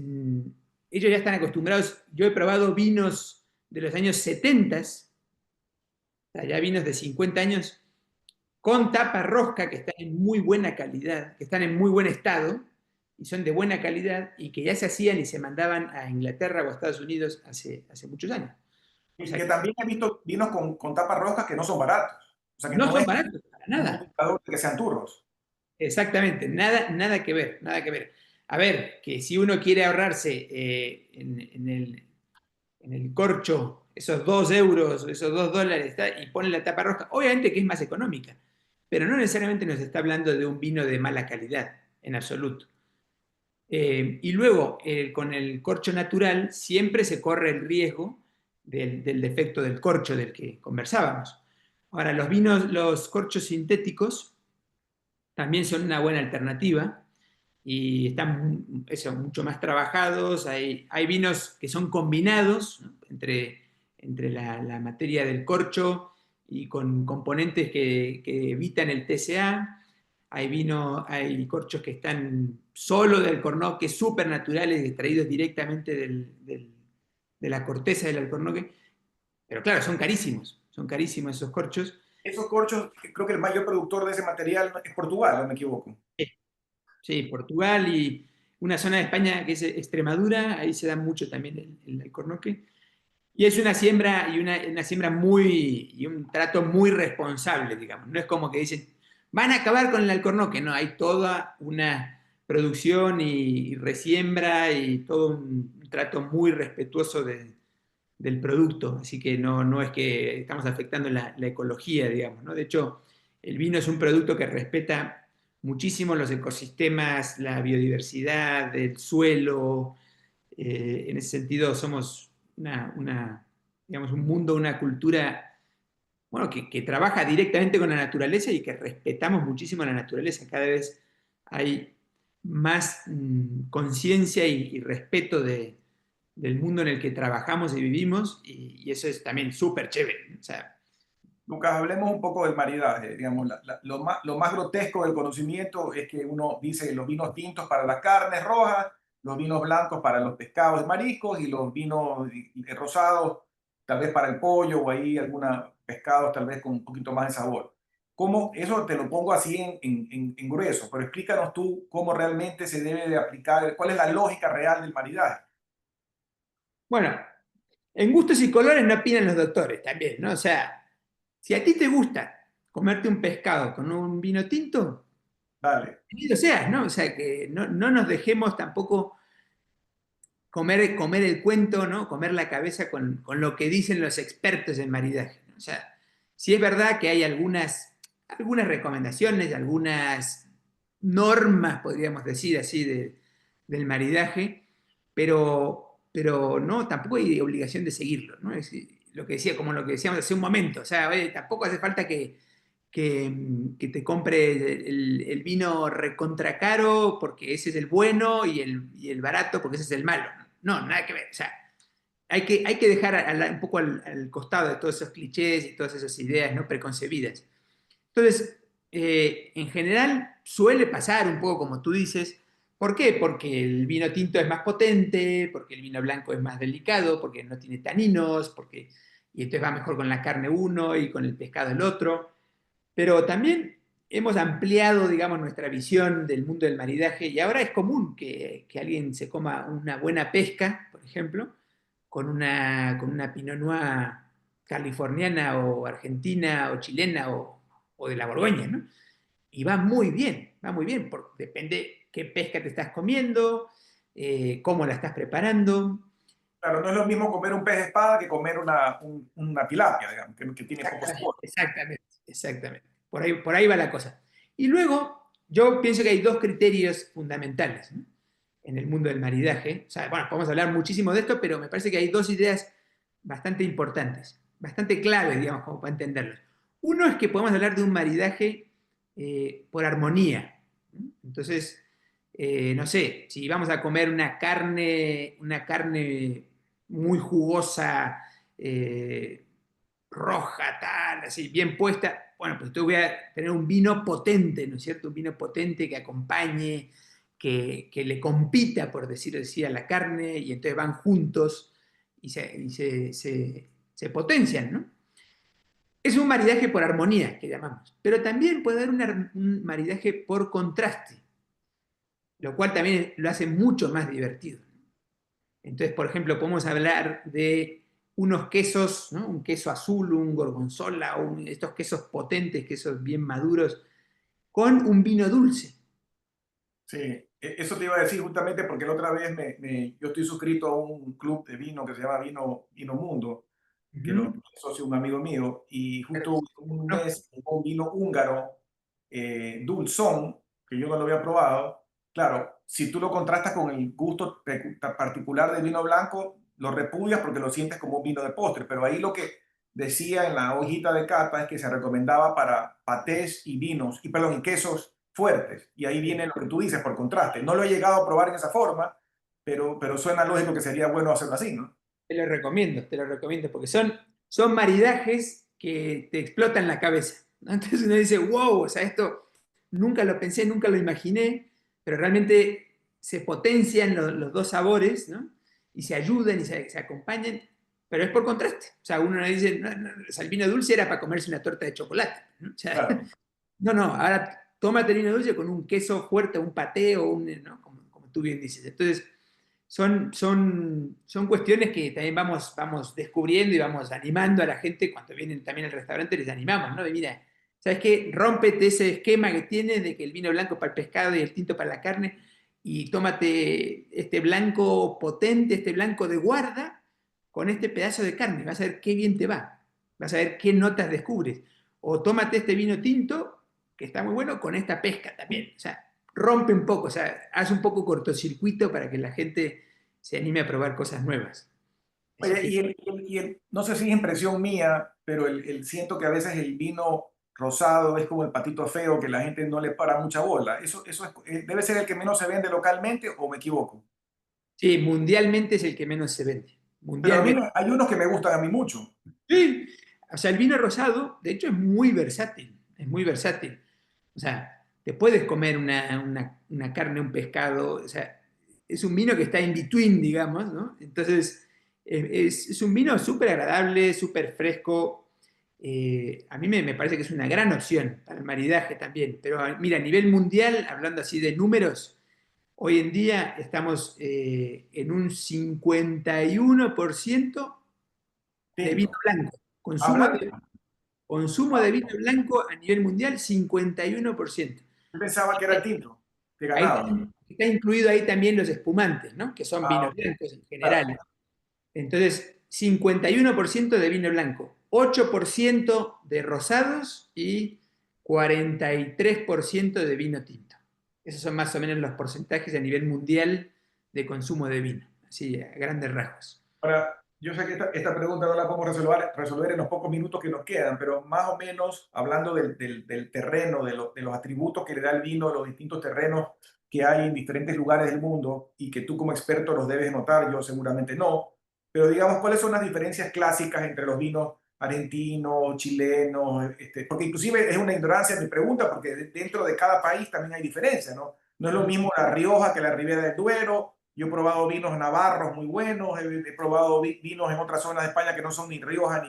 ellos ya están acostumbrados. Yo he probado vinos de los años 70, o sea, ya vinos de 50 años, con tapa rosca que están en muy buena calidad, que están en muy buen estado y son de buena calidad y que ya se hacían y se mandaban a Inglaterra o a Estados Unidos hace muchos años. O Y sea, que también he visto vinos con tapas rosas que no son baratos. O sea, que no no son es baratos para un nada. indicador de que sean turros. Exactamente, nada, nada que ver, nada que ver. A ver, que si uno quiere ahorrarse en el corcho esos 2 euros, esos $2, y pone la tapa roja, obviamente que es más económica, pero no necesariamente nos está hablando de un vino de mala calidad, en absoluto. Y luego, con el corcho natural, siempre se corre el riesgo del defecto del corcho del que conversábamos. Ahora, los vinos, los corchos sintéticos también son una buena alternativa y están eso, mucho más trabajados. Hay vinos que son combinados, ¿no? entre la materia del corcho y con componentes que evitan el TCA. Hay corchos que están solo del alcornoque, súper naturales, extraídos directamente de la corteza del alcornoque. Pero claro, son carísimos esos corchos. Esos corchos, creo que el mayor productor de ese material es Portugal, no me equivoco. Sí, Portugal y una zona de España que es Extremadura, ahí se da mucho también el alcornoque. Y es una siembra una siembra y un trato muy responsable, digamos. No es como que dicen, van a acabar con el alcornoque. No, hay toda una producción y resiembra y todo un trato muy respetuoso del producto. Así que no es que estamos afectando la ecología, digamos, ¿no? De hecho, el vino es un producto que respeta muchísimo los ecosistemas, la biodiversidad, el suelo. En ese sentido, somos digamos, un mundo, una cultura, bueno, que trabaja directamente con la naturaleza y que respetamos muchísimo la naturaleza. Cada vez hay más conciencia y respeto del mundo en el que trabajamos y vivimos, y eso es también súper chévere. O sea, Lucas, hablemos un poco del maridaje. Digamos, lo más grotesco del conocimiento es que uno dice los vinos tintos para las carnes rojas, los vinos blancos para los pescados y mariscos y los vinos rosados tal vez para el pollo o ahí algunos pescados tal vez con un poquito más de sabor. ¿Cómo? Eso te lo pongo así en grueso, pero explícanos tú cómo realmente se debe de aplicar, cuál es la lógica real del maridaje. bueno, en gustos y colores no opinan los doctores también, ¿no? O sea, si a ti te gusta comerte un pescado con un vino tinto, Dale. bienvenido seas, ¿no? O sea, que no nos dejemos tampoco comer el cuento, ¿no? Comer la cabeza con lo que dicen los expertos en maridaje, ¿no? O sea, sí es verdad que hay algunas recomendaciones, algunas normas, podríamos decir así, del maridaje, pero no, tampoco hay obligación de seguirlo, ¿no? Es lo que decía, como lo que decíamos hace un momento, o sea, oye, tampoco hace falta que te compre el vino recontra caro porque ese es el bueno y el barato porque ese es el malo. No, nada que ver. O sea, hay que dejar un poco al costado de todos esos clichés y todas esas ideas no preconcebidas. Entonces, en general suele pasar un poco como tú dices. ¿Por qué? Porque el vino tinto es más potente, porque el vino blanco es más delicado, porque no tiene taninos, y entonces va mejor con la carne uno y con el pescado el otro. Pero también hemos ampliado, digamos, nuestra visión del mundo del maridaje y ahora es común que alguien se coma una buena pesca, por ejemplo, con una Pinot Noir californiana o argentina o chilena o de la Borgoña, ¿no? Y va muy bien, porque depende qué pesca te estás comiendo, cómo la estás preparando. Claro, no es lo mismo comer un pez espada que comer una tilapia, digamos, que tiene poco Exactamente, sabor. exactamente, exactamente. Por ahí va la cosa. Y luego, yo pienso que hay dos criterios fundamentales, ¿no? En el mundo del maridaje. O sea, bueno, podemos hablar muchísimo de esto, pero me parece que hay dos ideas bastante importantes. bastante claves, digamos, como para entenderlos. Uno es que podemos hablar de un maridaje por armonía. Entonces, no sé, si vamos a comer una carne muy jugosa, roja, tal, así, bien puesta, bueno, pues yo voy a tener un vino potente, ¿no es cierto? Un vino potente que acompañe, que le compita, por decirlo así, a la carne, y entonces van juntos y se potencian, ¿no? Es un maridaje por armonía, que llamamos, pero también puede haber un maridaje por contraste, lo cual también lo hace mucho más divertido. Entonces, por ejemplo, podemos hablar de unos quesos, ¿no? Un queso azul, un gorgonzola, estos quesos potentes, quesos bien maduros, con un vino dulce. Sí, eso te iba a decir justamente porque la otra vez yo estoy suscrito a un club de vino que se llama Vino Mundo, que lo Ujú. es socio un amigo mío, y Claro, justo un no, mes un vino húngaro, dulzón, que yo no lo había probado. Claro, si tú lo contrastas con el gusto particular del vino blanco, lo repudias porque lo sientes como un vino de postre, pero ahí lo que decía en la hojita de cata es que se recomendaba para patés y vinos, y perdón, y quesos fuertes. Y ahí viene lo que tú dices por contraste. No lo he llegado a probar en esa forma, pero suena lógico que sería bueno hacerlo así, ¿no? te lo recomiendo, porque son maridajes que te explotan la cabeza, ¿no? Entonces uno dice, wow, o sea, esto nunca lo pensé, nunca lo imaginé, pero realmente se potencian los dos sabores, ¿no? Y se ayudan y se acompañan, pero es por contraste. O sea, uno dice, no, no, o sea, el vino dulce era para comerse una torta de chocolate, ¿no? O sea, Claro. no, no, ahora tómate el vino dulce con un queso fuerte, un paté o ¿no? Como tú bien dices. Entonces, son cuestiones que también vamos descubriendo y vamos animando a la gente cuando vienen también al restaurante, les animamos, ¿no? De mira, ¿sabes qué? Rómpete ese esquema que tienes de que el vino blanco para el pescado y el tinto para la carne y tómate este blanco potente, este blanco de guarda con este pedazo de carne. Vas a ver qué bien te va. Vas a ver qué notas descubres. O tómate este vino tinto, que está muy bueno, con esta pesca también. O sea, rompe un poco, o sea, hace un poco cortocircuito para que la gente se anime a probar cosas nuevas. Así Oye, que no sé si es impresión mía, pero siento que a veces el vino rosado es como el patito feo que la gente no le para mucha bola. Debe ser el que menos se vende localmente o me equivoco. sí, mundialmente es el que menos se vende. Pero Mundialmente. hay unos que me gustan a mí mucho. Sí. O sea, el vino rosado, de hecho, es muy versátil. Es muy versátil. O sea, te puedes comer una carne, un pescado. O sea, es un vino que está in between, digamos, ¿no? Entonces, es un vino súper agradable, súper fresco. A mí me parece que es una gran opción para el maridaje también. Pero mira, a nivel mundial, hablando así de números, hoy en día estamos en un 51% de vino Tinto. blanco. Hablando, Consumo de vino blanco a nivel mundial, 51%. yo pensaba que era el tinto que Ahí ganaba. está incluido ahí también los espumantes, ¿no? Que son Ah, vinos ok, blancos en claro. general. Entonces, 51% de vino blanco, 8% de rosados y 43% de vino tinto. Esos son más o menos los porcentajes a nivel mundial de consumo de vino, así a grandes rasgos. Ahora, yo sé que esta pregunta no la podemos resolver en los pocos minutos que nos quedan, pero más o menos hablando del terreno, de los atributos que le da el vino, los distintos terrenos que hay en diferentes lugares del mundo y que tú como experto los debes notar, yo seguramente no, pero digamos, ¿cuáles son las diferencias clásicas entre los vinos argentinos, chilenos? Porque inclusive es una ignorancia mi pregunta, porque dentro de cada país también hay diferencias, ¿no? No es lo mismo La Rioja que la Ribera del Duero. Yo he probado vinos navarros muy buenos, he probado vinos en otras zonas de España que no son ni Rioja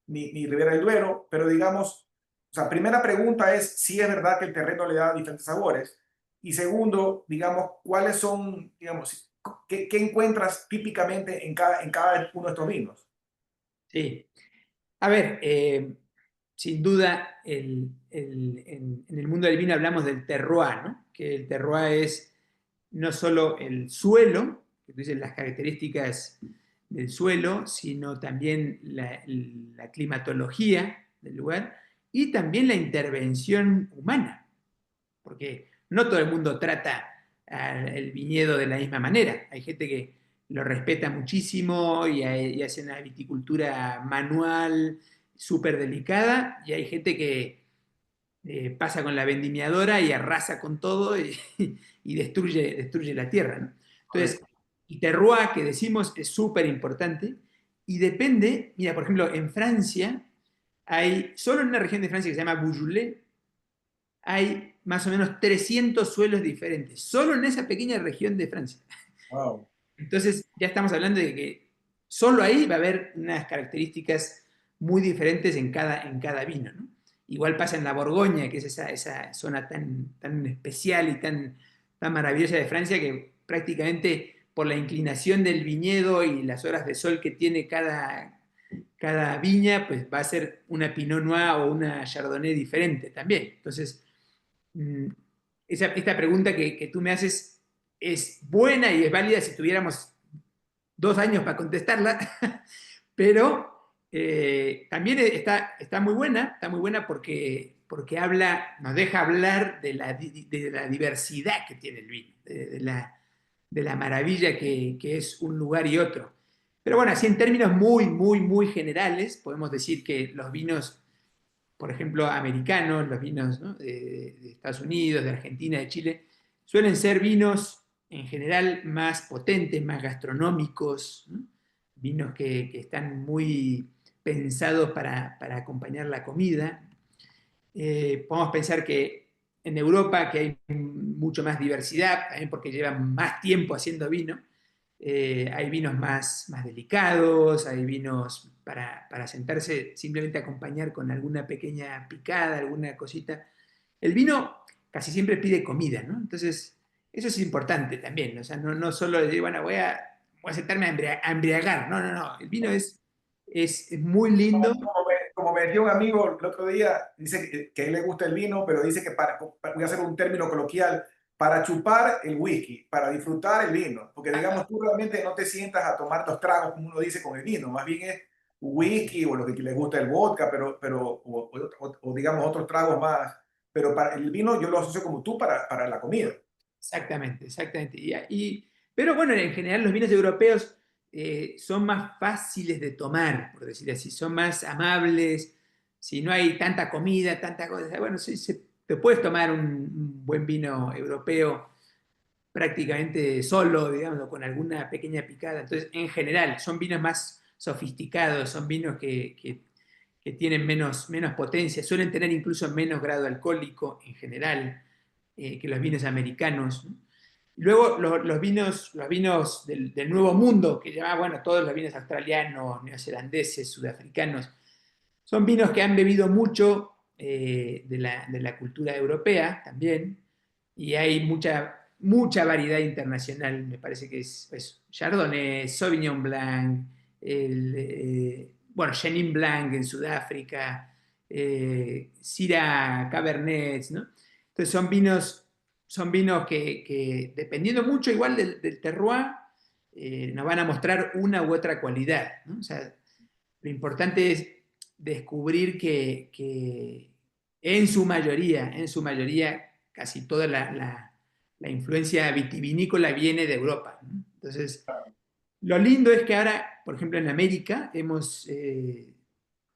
ni Ribera del Duero, pero digamos, o sea, primera pregunta es si es verdad que el terreno le da diferentes sabores. Y segundo, digamos, ¿cuáles son, digamos, qué encuentras típicamente en cada uno de estos vinos? Sí. A ver, sin duda, en el mundo del vino hablamos del terroir, ¿no? Que el terroir es no solo el suelo, que tú dices las características del suelo, sino también la climatología del lugar y también la intervención humana, porque no todo el mundo trata el viñedo de la misma manera. Hay gente que lo respeta muchísimo y hace una viticultura manual súper delicada, y hay gente que pasa con la vendimiadora y arrasa con todo y destruye la tierra, ¿no? Entonces, correcto. el terroir que decimos es súper importante y depende, mira, por ejemplo, en Francia hay, solo en una región de Francia que se llama Beaujolais, hay más o menos 300 suelos diferentes, solo en esa pequeña región de Francia. Wow. Entonces, ya estamos hablando de que solo ahí va a haber unas características muy diferentes en cada vino, ¿no? Igual pasa en la Borgoña, que es esa zona tan especial y tan maravillosa de Francia, que prácticamente por la inclinación del viñedo y las horas de sol que tiene cada viña, pues va a ser una Pinot Noir o una Chardonnay diferente también. Entonces, mm, esta pregunta que tú me haces es buena y es válida si tuviéramos 2 años para contestarla, pero también está está muy buena porque nos deja hablar de la diversidad que tiene el vino, de la maravilla que es un lugar y otro. Pero bueno, así en términos muy, muy, muy generales, podemos decir que los vinos, por ejemplo, americanos, los vinos, ¿no?, de Estados Unidos, de Argentina, de Chile, suelen ser vinos en general más potentes, más gastronómicos, ¿no? Vinos que están muy pensados para acompañar la comida. Podemos pensar que en Europa, que hay mucho más diversidad, también porque llevan más tiempo haciendo vino, hay vinos más delicados, hay vinos para sentarse simplemente a acompañar con alguna pequeña picada, alguna cosita. El vino casi siempre pide comida, ¿no? Entonces, eso es importante también, ¿no? O sea, no solo decir, bueno, voy a sentarme a embriagar. No, no, no. El vino es muy lindo. Como me decía un amigo el otro día, dice que a él le gusta el vino, pero dice que voy a hacer un término coloquial, para chupar el whisky, para disfrutar el vino, porque digamos tú realmente no te sientas a tomar los tragos como uno dice con el vino, más bien es whisky o lo que le gusta el vodka, o digamos otros tragos más, pero para el vino yo lo asocio como tú para la comida. Exactamente, exactamente. Pero bueno, en general los vinos europeos son más fáciles de tomar, por decir así, son más amables. Si no hay tanta comida, tanta cosa, bueno, sí, te puedes tomar un buen vino europeo prácticamente solo, digamos, o con alguna pequeña picada. Entonces, en general, son vinos más sofisticados, son vinos que tienen menos potencia, suelen tener incluso menos grado alcohólico en general que los vinos americanos, ¿no? Luego los vinos del Nuevo Mundo, que llaman, bueno, todos los vinos australianos, neozelandeses, sudafricanos, son vinos que han bebido mucho de la cultura europea también, y hay mucha variedad internacional. Me parece que es Chardonnay, Sauvignon Blanc, bueno, Chenin Blanc en Sudáfrica, Syrah, Cabernet, ¿no? Entonces son vinos que, dependiendo mucho igual del terroir, nos van a mostrar una u otra cualidad, ¿no? O sea, lo importante es descubrir que en su mayoría, casi toda la influencia vitivinícola viene de Europa, ¿no? Entonces, lo lindo es que ahora, por ejemplo, en América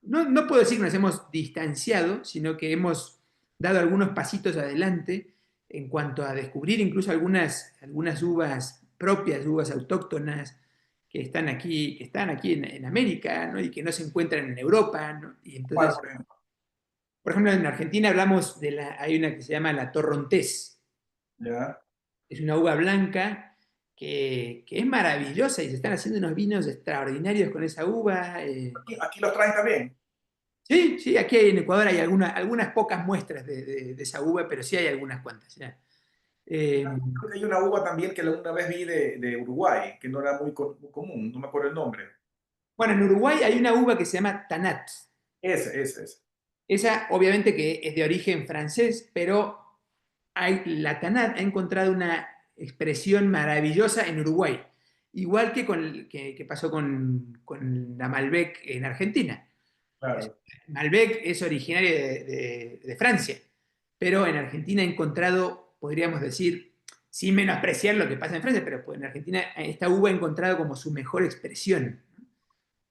no puedo decir que nos hemos distanciado, sino que hemos dado algunos pasitos adelante en cuanto a descubrir incluso algunas uvas propias, uvas autóctonas que están aquí en América, ¿no? Y que no se encuentran en Europa, ¿no? Y ¿Cuál, entonces, por ejemplo? por ejemplo, en Argentina hablamos hay una que se llama la Torrontés. ¿Ya? Es una uva blanca que es maravillosa y se están haciendo unos vinos extraordinarios con esa uva. Aquí los traen también. Sí, sí, aquí en Ecuador hay algunas pocas muestras de esa uva, pero sí hay algunas cuantas, ya. Eh, Creo que hay una uva también que una vez vi de Uruguay, que no era muy común, no me acuerdo el nombre. bueno, en Uruguay hay una uva que se llama Tanat. Ese. Esa obviamente que es de origen francés, pero la Tanat ha encontrado una expresión maravillosa en Uruguay, igual que pasó con la Malbec en Argentina. Claro. Malbec es originaria de Francia, pero en Argentina ha encontrado, podríamos decir, sin menospreciar lo que pasa en Francia, pero pues, en Argentina esta uva ha encontrado como su mejor expresión, ¿no?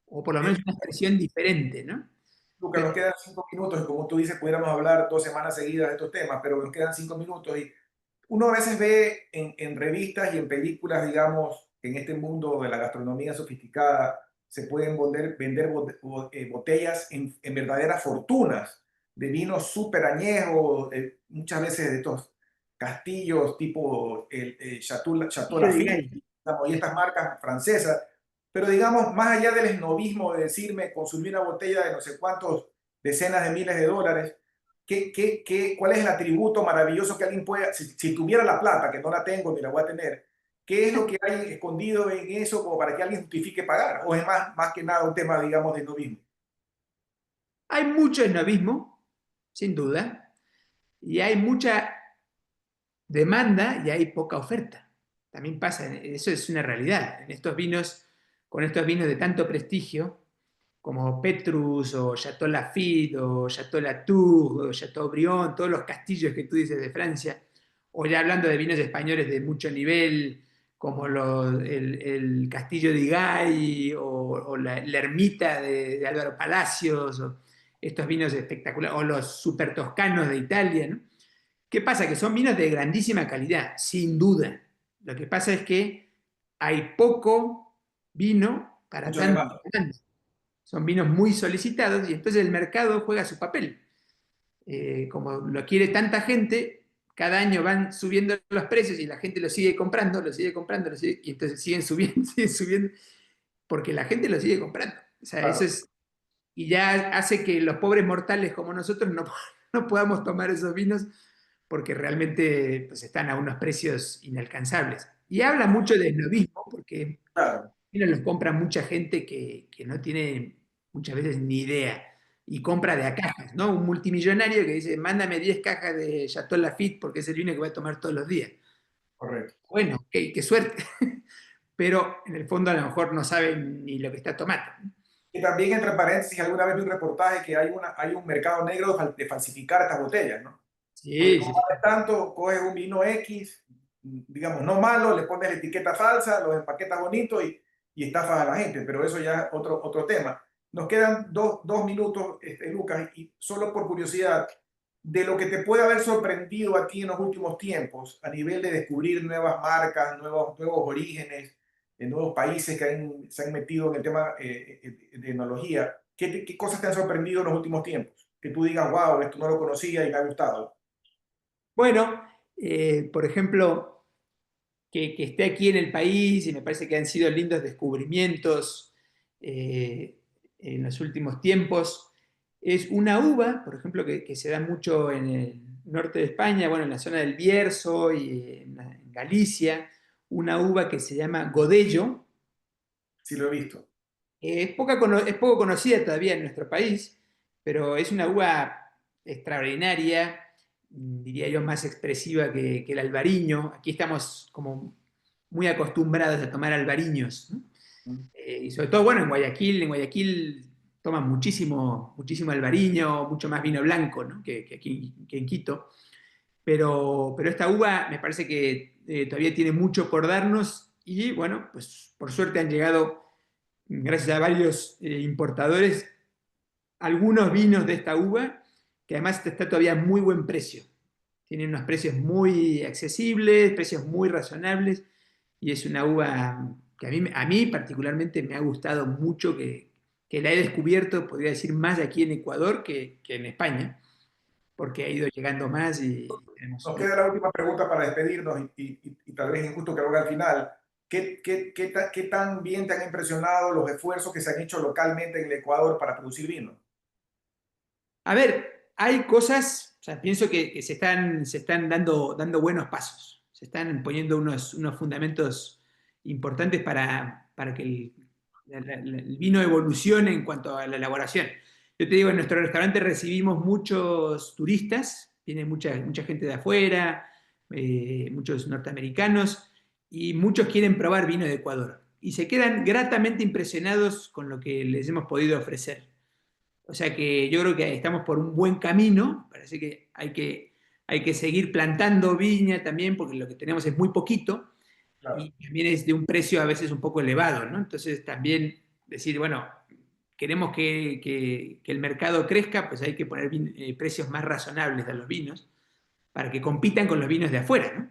O por lo Eh, menos una expresión diferente, ¿no? Luca, Pero nos quedan 5 minutos y como tú dices, pudiéramos hablar 2 semanas seguidas de estos temas, pero nos quedan 5 minutos y uno a veces ve en revistas y en películas, digamos, que en este mundo de la gastronomía sofisticada se pueden vender botellas en verdaderas fortunas de vinos súper añejos, muchas veces de estos castillos tipo el Chateau yo diría, Lafite, digamos, y estas marcas francesas. Pero digamos, más allá del esnobismo de decirme consumir una botella de no sé cuántos decenas de miles de dólares, cuál es el atributo maravilloso que alguien pueda, si tuviera la plata, que no la tengo ni la voy a tener, qué es lo que hay escondido en eso como para que alguien justifique pagar? ¿O es más que nada un tema, digamos, de esnobismo? hay mucho esnovismo, sin duda, y hay mucha demanda y hay poca oferta. También pasa, eso es una realidad. En estos vinos, con estos vinos de tanto prestigio, como Petrus o Chateau Lafite o Chateau Latour o Chateau Briand, todos los castillos que tú dices de Francia, o ya hablando de vinos españoles de mucho nivel, como el Castillo de Igay o la ermita de Álvaro Palacios, o estos vinos espectaculares, o los super toscanos de Italia, ¿no? ¿Qué pasa? Que son vinos de grandísima calidad, sin duda. Lo que pasa es que hay poco vino para Mucha tanta demanda. demanda. Son vinos muy solicitados y entonces el mercado juega su papel. Como lo quiere tanta gente, cada año van subiendo los precios y la gente lo sigue comprando, lo sigue comprando, y entonces siguen subiendo, siguen subiendo, porque la gente lo sigue comprando. O sea, eso Claro, es, y ya hace que los pobres mortales como nosotros no, no podamos tomar esos vinos porque realmente pues, están a unos precios inalcanzables. Y habla mucho de esnobismo, porque claro, los compra mucha gente que no tiene muchas veces ni idea y compra de a cajas, ¿no? Un multimillonario que dice, mándame 10 cajas de Chateau Lafite porque es el vino que voy a tomar todos los días. correcto. Bueno, ok, qué suerte. Pero en el fondo a lo mejor no sabe ni lo que está tomando. Y también, entre paréntesis, alguna vez vi un reportaje que hay un mercado negro de falsificar estas botellas, ¿no? Porque Sí, como sí, sí. vale tanto, coges un vino X, digamos, no malo, le pones la etiqueta falsa, lo empaquetas bonito y estafas a la gente, pero eso ya es otro tema. Nos quedan 2 minutos, Lucas, y solo por curiosidad, de lo que te puede haber sorprendido a ti en los últimos tiempos, a nivel de descubrir nuevas marcas, nuevos orígenes, en nuevos países que se han metido en el tema de tecnología, ¿qué cosas te han sorprendido en los últimos tiempos? Que tú digas, wow, esto no lo conocía y me ha gustado. Bueno, por ejemplo, que esté aquí en el país y me parece que han sido lindos descubrimientos eh, en los últimos tiempos. Es una uva, por ejemplo, que se da mucho en el norte de España, bueno, en la zona del Bierzo y en Galicia, una uva que se llama Godello. Sí, lo he visto. Es poco conocida todavía en nuestro país, pero es una uva extraordinaria, diría yo más expresiva que el albariño. Aquí estamos como muy acostumbrados a tomar albariños, ¿no? Mm. Y sobre todo, bueno, en Guayaquil toman muchísimo, muchísimo albariño, mucho más vino blanco, ¿no? que aquí que en Quito. Pero esta uva me parece que todavía tiene mucho por darnos y bueno, pues por suerte han llegado gracias a varios importadores, algunos vinos de esta uva, que además está todavía a muy buen precio. Tienen unos precios muy accesibles, precios muy razonables, y es una uva que a mí particularmente me ha gustado mucho, que la he descubierto, podría decir, más aquí en Ecuador que en España, porque ha ido llegando más y tenemos Nos queda la última pregunta para despedirnos y tal vez injusto que lo haga al final. ¿Qué tan bien te han impresionado los esfuerzos que se han hecho localmente en el Ecuador para producir vino? A ver, hay cosas, o sea, pienso que se están dando buenos pasos, se están poniendo unos fundamentos importantes para que el vino evolucione en cuanto a la elaboración. Yo te digo, en nuestro restaurante recibimos muchos turistas, viene mucha gente de afuera, muchos norteamericanos, y muchos quieren probar vino de Ecuador. Y se quedan gratamente impresionados con lo que les hemos podido ofrecer. O sea que yo creo que estamos por un buen camino, parece que hay que hay que seguir plantando viña también, porque lo que tenemos es muy poquito claro. y también es de un precio a veces un poco elevado, ¿no? Entonces también decir, bueno, queremos que el mercado crezca, pues hay que poner precios más razonables a los vinos para que compitan con los vinos de afuera, ¿no?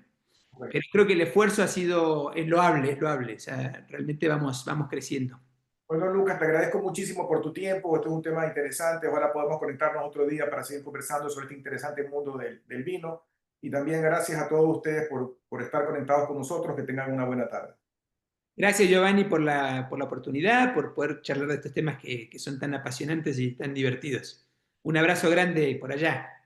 Pero Correcto. creo que el esfuerzo ha sido, es loable, o sea, realmente vamos creciendo. Bueno, Lucas, te agradezco muchísimo por tu tiempo. Este es un tema interesante. Ojalá podamos conectarnos otro día para seguir conversando sobre este interesante mundo del vino. Y también gracias a todos ustedes por estar conectados con nosotros. Que tengan una buena tarde. Gracias, Giovanni, por la oportunidad, por poder charlar de estos temas que son tan apasionantes y tan divertidos. Un abrazo grande por allá.